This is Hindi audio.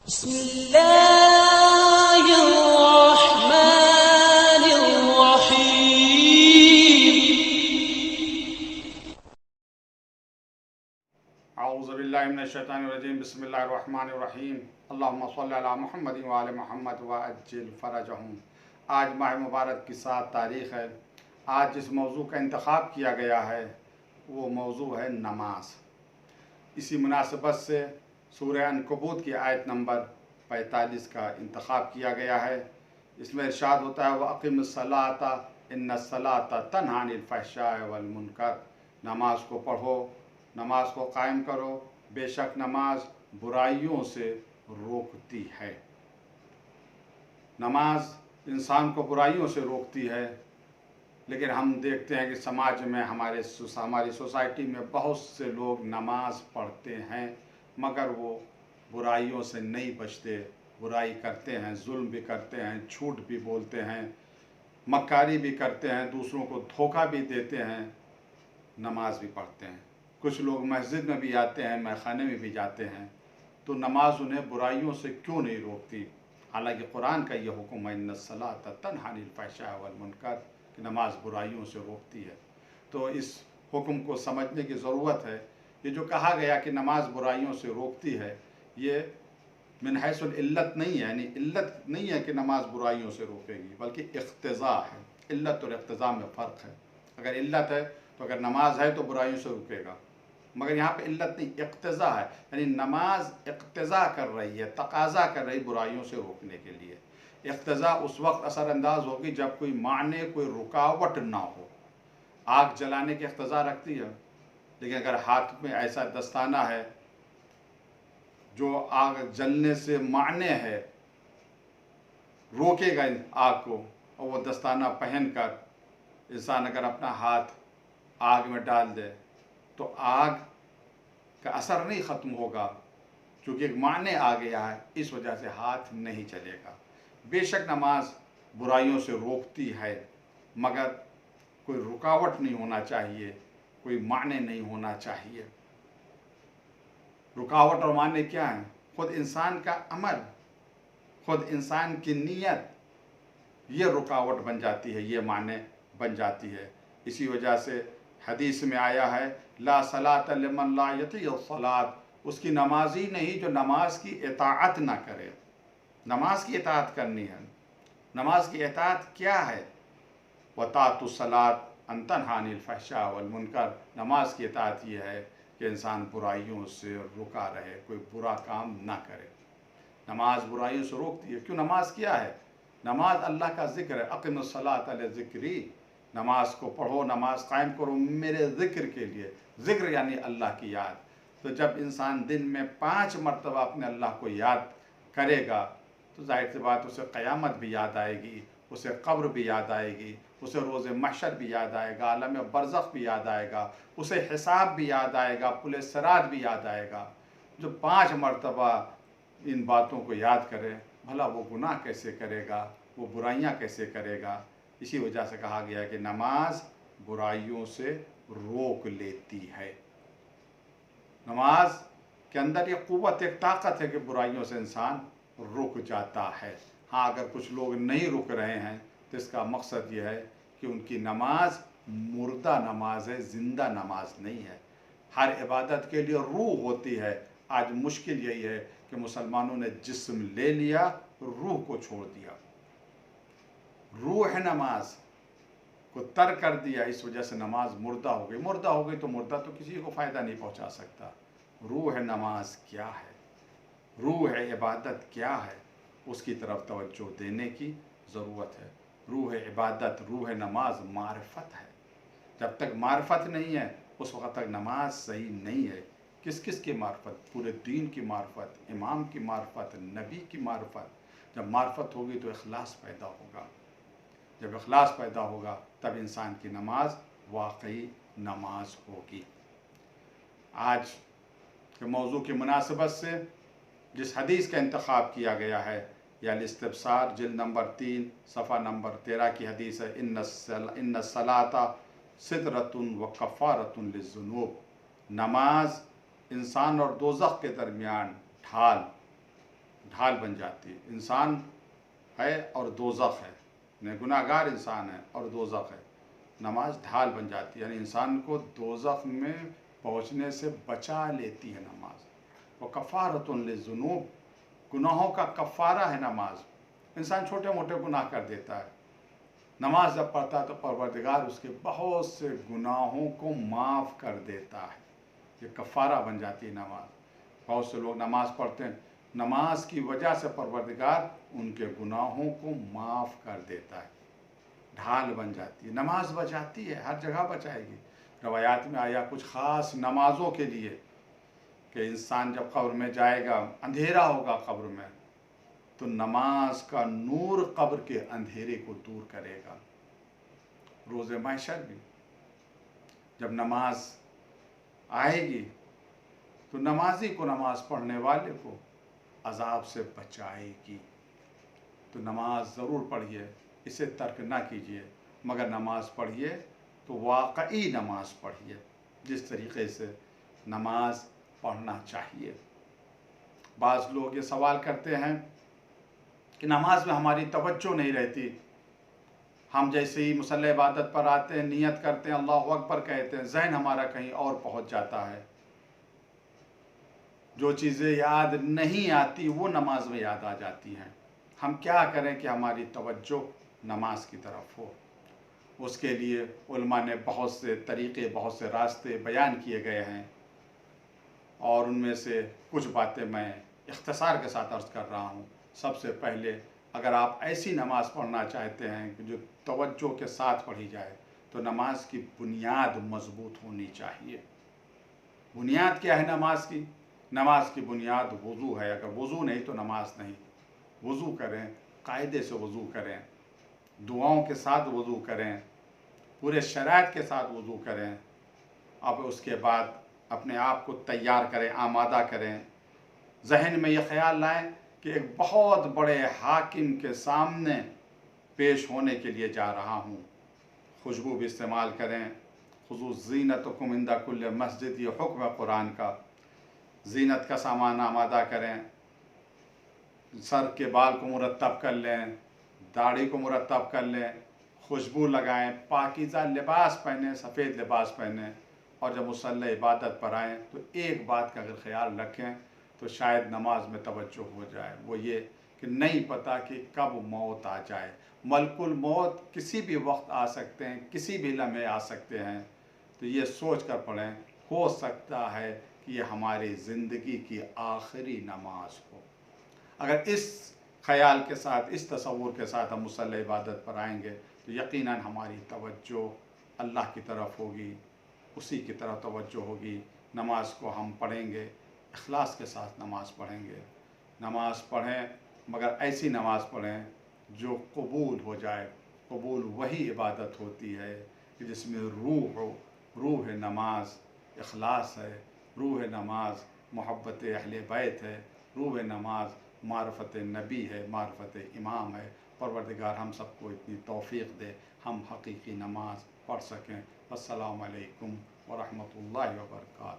औज़ुबिल्लाहिमिनश्शैतानिर्रजीम बिस्मिल्लाहिर्रहमानिर्रहीम अल्लाहुम्मा सल्लि अला मुहम्मद व आले मुहम्मद व अज्जिल फ़रजहुम। आज माह मुबारक की 7 तारीख़ है। आज जिस मौजू का इंतखाब किया गया है वो मौजू है नमाज। इसी मुनासबत से सूरह अनकबूत की आयत नंबर 45 का इंतखाब किया गया है। इसमें इरशाद होता है, व अक़िमिस्सलाता इन्नस्सलाता तन्हा अनिल फ़हशाइ वल मुनकर। नमाज को पढ़ो, नमाज को कायम करो, बेशक नमाज बुराइयों से रोकती है। नमाज इंसान को बुराइयों से रोकती है, लेकिन हम देखते हैं कि समाज में हमारी सोसाइटी में बहुत से लोग नमाज पढ़ते हैं मगर वो बुराइयों से नहीं बचते, बुराई करते हैं, जुल्म भी करते हैं, झूठ भी बोलते हैं, मक्कारी भी करते हैं, दूसरों को धोखा भी देते हैं, नमाज भी पढ़ते हैं। कुछ लोग मस्जिद में भी आते हैं, मैखाने में भी जाते हैं, तो नमाज उन्हें बुराइयों से क्यों नहीं रोकती? हालांकि कुरान का ये हुक्म है, इन्नस्सलाता तन्हा अनिल फ़हशाइ वल मुनकर, कि नमाज बुराइयों से रोकती है। तो इस हुक्म को समझने की ज़रूरत है। ये जो कहा गया कि नमाज बुराइयों से रोकती है, ये मिन हैसुल इल्लत नहीं है, यानी इल्लत नहीं है कि नमाज बुराइयों से रोकेगी, बल्कि इक़्तिज़ा है। इल्लत और इक़्तिज़ा में फ़र्क है। अगर इल्लत है तो अगर नमाज है तो बुराइयों से रुकेगा, मगर यहाँ पे इल्लत नहीं, इक़्तिज़ा है, यानी नमाज इक़्तिज़ा कर रही है, तकाज़ा कर रही बुराइयों से रोकने के लिए। इक़्तिज़ा उस वक्त असरअंदाज होगी जब कोई माने, कोई रुकावट ना हो। आग जलाने की इक़्तिज़ा रखती है, लेकिन अगर हाथ में ऐसा दस्ताना है जो आग जलने से माने है, रोकेगा आग को, और वो दस्ताना पहनकर इंसान अगर अपना हाथ आग में डाल दे तो आग का असर नहीं ख़त्म होगा, क्योंकि एक माने आ गया है, इस वजह से हाथ नहीं चलेगा। बेशक नमाज बुराइयों से रोकती है, मगर कोई रुकावट नहीं होना चाहिए, कोई माने नहीं होना चाहिए। रुकावट और माने क्या है? खुद इंसान का अमल, खुद इंसान की नीयत, ये रुकावट बन जाती है, ये माने बन जाती है। इसी वजह से हदीस में आया है, ला सलात लिमन ला यतीअस्सलात, उसकी नमाजी नहीं जो नमाज की इताअत ना करे। नमाज की इताअत करनी है। नमाज की इताअत क्या है? वतातुस्सलात अन तन्हा अनिल फ़हशाइ वल मुनकर। नमाज की इताअत ये है कि इंसान बुराइयों से रुका रहे, कोई बुरा काम ना करे। नमाज बुराइयों से रोकती है। क्यों? नमाज क्या है? नमाज अल्लाह का ज़िक्र है। अक़िमिस्सलाता लिज़िक्री, नमाज को पढ़ो, नमाज कायम करो मेरे ज़िक्र के लिए। ज़िक्र यानी अल्लाह की याद। तो जब इंसान दिन में 5 मरतबा अपने अल्लाह को याद करेगा तो जाहिर सी बात उसे क़यामत भी याद आएगी, उसे कब्र भी याद आएगी, उसे रोज़े महशर भी याद आएगा, आलम बरज़ख भी याद आएगा, उसे हिसाब भी याद आएगा, पुल सिरात भी याद आएगा। जो 5 मरतबा इन बातों को याद करे, भला वो गुनाह कैसे करेगा, वो बुराइयां कैसे करेगा? इसी वजह से कहा गया कि नमाज बुराइयों से रोक लेती है। नमाज के अंदर ये क़ुव्वत, एक ताकत है कि बुराइयों से इंसान रुक जाता है। हाँ, अगर कुछ लोग नहीं रुक रहे हैं तो इसका मकसद ये है कि उनकी नमाज मुर्दा नमाज है, ज़िंदा नमाज नहीं है। हर इबादत के लिए रूह होती है। आज मुश्किल यही है कि मुसलमानों ने जिस्म ले लिया, रूह को छोड़ दिया। रूह है नमाज को तर्क कर दिया, इस वजह से नमाज मुर्दा हो गई। मुर्दा हो गई तो मुर्दा तो किसी को फ़ायदा नहीं पहुंचा सकता। रूह है नमाज क्या है, रूह है इबादत क्या है, उसकी तरफ तवज्जो देने की ज़रूरत है। रूह है इबादत, रूह है नमाज मारिफत है। जब तक मारिफत नहीं है उस वक़्त तक नमाज सही नहीं है। किस किस की मार्फत? पूरे दीन की मार्फत, इमाम की मार्फत, नबी की मार्फत। जब मार्फत होगी तो इखलास पैदा होगा। जब इखलास पैदा होगा तब इंसान की नमाज वाकई नमाज होगी। आज के मौजू की मुनासबत से जिस हदीस का इंतखाब किया गया है, यानी इस्तिब्सार जिल्द नंबर 3 सफ़ा नंबर 13 की हदीस है, इन्नस्सलाता सितरतुन व कफ़ारतुन लिज़्ज़ुनूब। नमाज इंसान और दोज़ख के दरमियान ढाल, ढाल बन जाती है। इंसान है और दोज़ख है, ने गुनाहगार इंसान है और दोज़ख है, नमाज ढाल बन जाती है, यानी इंसान को दोज़ख में पहुंचने से बचा लेती है नमाज। वो कफ़ारतुन लिज़ुनूब, गुनाहों का कफ़ारा है नमाज। इंसान छोटे मोटे गुनाह कर देता है, नमाज जब पढ़ता है तो परवरदिगार उसके बहुत से गुनाहों को माफ़ कर देता है। ये कफ़ारा बन जाती है नमाज। बहुत से लोग नमाज पढ़ते हैं, नमाज की वजह से परवरदिगार उनके गुनाहों को माफ़ कर देता है, ढाल बन जाती है। नमाज बचाती है, हर जगह बचाएगी। रवायात में आया कुछ ख़ास नमाज़ों के लिए कि इंसान जब कब्र में जाएगा, अंधेरा होगा कब्र में, तो नमाज का नूर कब्र के अंधेरे को दूर करेगा। रोज़े महशर भी जब नमाज आएगी तो नमाजी को, नमाज पढ़ने वाले को अजाब से बचाएगी। तो नमाज ज़रूर पढ़िए, इसे तर्क ना कीजिए, मगर नमाज पढ़िए तो वाकई नमाज पढ़िए जिस तरीक़े से नमाज पढ़ना चाहिए। बाज़ लोग ये सवाल करते हैं कि नमाज में हमारी तवज्जो नहीं रहती, हम जैसे ही मुसल्ले इबादत पर आते हैं, नियत करते हैं, अल्लाहु अकबर कहते हैं, जहन हमारा कहीं और पहुंच जाता है, जो चीज़ें याद नहीं आती वो नमाज में याद आ जाती हैं। हम क्या करें कि हमारी तवज्जो नमाज की तरफ हो। उसके लिए उलमा ने बहुत से तरीक़े, बहुत से रास्ते बयान किए गए हैं, और उनमें से कुछ बातें मैं इख्तिसार के साथ अर्ज़ कर रहा हूँ। सबसे पहले, अगर आप ऐसी नमाज़ पढ़ना चाहते हैं कि जो तवज्जो के साथ पढ़ी जाए, तो नमाज की बुनियाद मज़बूत होनी चाहिए। बुनियाद क्या है नमाज की? नमाज की बुनियाद वज़ू है। अगर वज़ू नहीं तो नमाज नहीं। वज़ू करें, कायदे से वज़ू करें, दुआओं के साथ वज़ू करें, पूरे शराइत के साथ वज़ू करें। अब उसके बाद अपने आप को तैयार करें, आमादा करें। जहन में ये ख्याल लाएं कि एक बहुत बड़े हाकिम के सामने पेश होने के लिए जा रहा हूँ। खुशबू भी इस्तेमाल करें। खुज़ू ज़ीनतकुम इंदा कुल्ल मस्जिद, ये हुक्म है कुरान का। ज़ीनत का सामान आमादा करें, सर के बाल को मुरत्तब कर लें, दाढ़ी को मुरत्तब कर लें, खुशबू लगाएं, पाकीज़ा लिबास पहनें, सफ़ेद लिबास पहनें, और जब मुसल्ले इबादत पर आएँ तो एक बात का अगर ख्याल रखें तो शायद नमाज में तवज्जो हो जाए। वो ये कि नहीं पता कि कब मौत आ जाए। मलकुल मौत किसी भी वक्त आ सकते हैं, किसी भी लम्हे आ सकते हैं। तो ये सोच कर पढ़ें, हो सकता है कि ये हमारी ज़िंदगी की आखिरी नमाज हो। अगर इस ख़याल के साथ, इस तसव्वुर के साथ हम मुसल्ले इबादत पर आएंगे तो यकीनन हमारी तवज्जो अल्लाह की तरफ होगी, उसी की तरफ तवज्जो होगी। नमाज को हम पढ़ेंगे, इखलास के साथ नमाज पढ़ेंगे। नमाज पढ़ें, मगर ऐसी नमाज पढ़ें जो कबूल हो जाए। कबूल वही इबादत होती है कि जिसमें रूह हो। रूह नमाज इखलास है, रूह नमाज मोहब्बत अहले बैत है, रूह नमाज मारफत नबी है, मारफत इमाम है। परवरदिगार हम सबको इतनी तौफ़ीक़ दे हम हकीकी नमाज पढ़ सकें। अस्सलामु अलैकुम व रहमतुल्लाहि व बरकातहू।